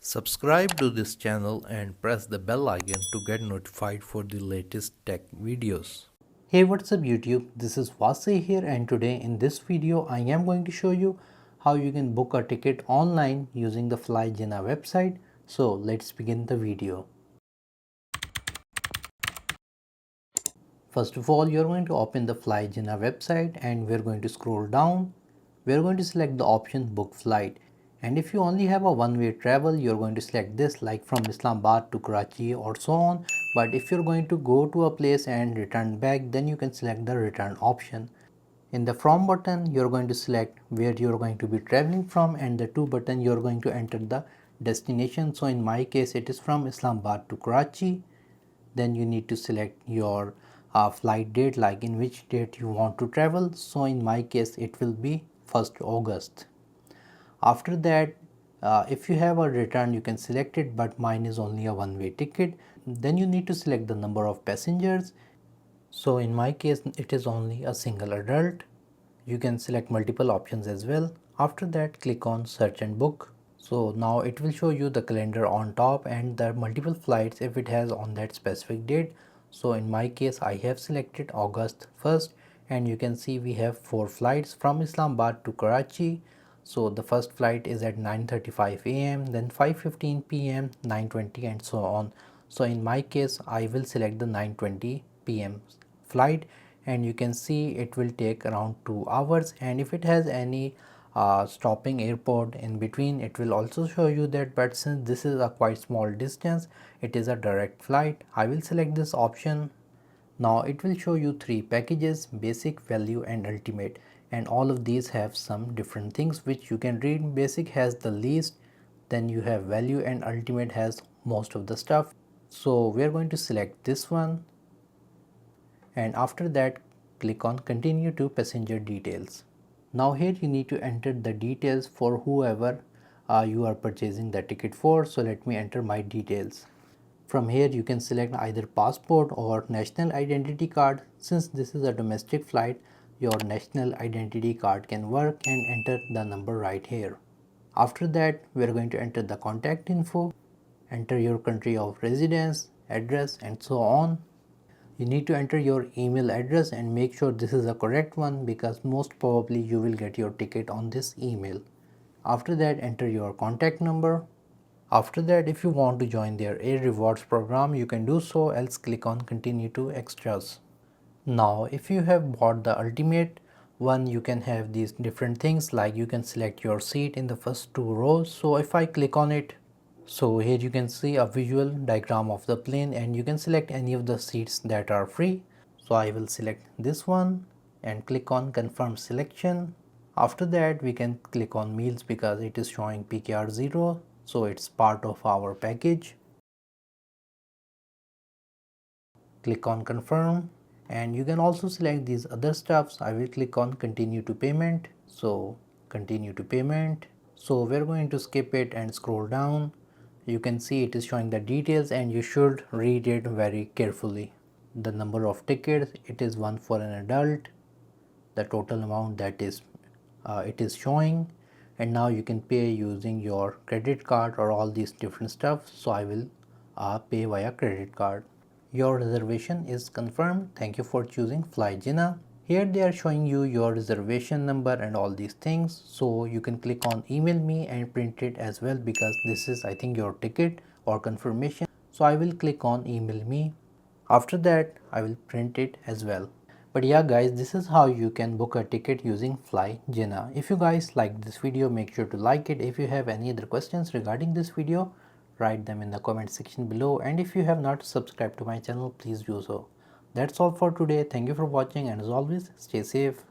Subscribe to this channel and press the bell icon to get notified for the latest tech videos. Hey, what's up YouTube? This is Wasay here, and today in this video I am going to show you how you can book a ticket online using the Fly Jinnah website. So let's begin the video. First of all, you're going to open the Fly Jinnah website and we're going to scroll down. We're going to select the option book flight, and if you only have a one-way travel, you're going to select this, like from Islamabad to Karachi or so on. But if you're going to go to a place and return back, then you can select the return option. In the from button, you're going to select where you're going to be traveling from, and the to button you're going to enter the destination. So in my case it is from Islamabad to Karachi. Then you need to select your flight date, like in which date you want to travel. So in my case it will be 1st August. After that, if you have a return you can select it, but mine is only a one-way ticket. Then you need to select the number of passengers. So in my case it is only a single adult. You can select multiple options as well. After that, click on search and book. So now it will show you the calendar on top and the multiple flights if it has on that specific date. So in my case I have selected August 1st, and you can see we have 4 flights from Islamabad to Karachi. So the first flight is at 9:35 am, then 5:15 pm, 9:20, and so on. So in my case I will select the 9:20 pm flight, and you can see it will take around 2 hours, and if it has any stopping airport in between it will also show you that. But since this is a quite small distance, it is a direct flight, I will select this option. Now it will show you 3 packages: basic, value and ultimate, and all of these have some different things which you can read. Basic has the least, then you have value, and ultimate has most of the stuff. So we are going to select this one, and after that click on continue to passenger details. Now here you need to enter the details for whoever you are purchasing the ticket for. So let me enter my details. From here you can select either passport or national identity card. Since this is a domestic flight, your national identity card can work, and enter the number right here. After that we are going to enter the contact info, enter your country of residence, address and so on. You need to enter your email address and make sure this is a correct one, because most probably you will get your ticket on this email. After that enter your contact number. After that, if you want to join their Air Rewards program you can do so, else click on continue to extras. Now if you have bought the ultimate one, you can have these different things, like you can select your seat in the first 2 rows. So if I click on it, so here you can see a visual diagram of the plane, and you can select any of the seats that are free. So I will select this one and click on confirm selection. After that we can click on meals, because it is showing PKR 0, so it's part of our package. Click on confirm, and you can also select these other stuffs. I will click on continue to payment. So continue to payment. So we're going to skip it and scroll down. You can see it is showing the details, and you should read it very carefully. The number of tickets, it is one for an adult. The total amount that is it is showing, and now you can pay using your credit card or all these different stuff. So I will pay via credit card. Your reservation is confirmed. Thank you for choosing Fly Jinnah. Here they are showing you your reservation number and all these things. So you can click on email me and print it as well, because this is, I think, your ticket or confirmation. So I will click on email me. After that I will print it as well. But yeah guys, this is how you can book a ticket using Fly Jinnah. If you guys like this video, make sure to like it. If you have any other questions regarding this video, write them in the comment section below, and if you have not subscribed to my channel, please do so. That's all for today. Thank you for watching, and as always, stay safe.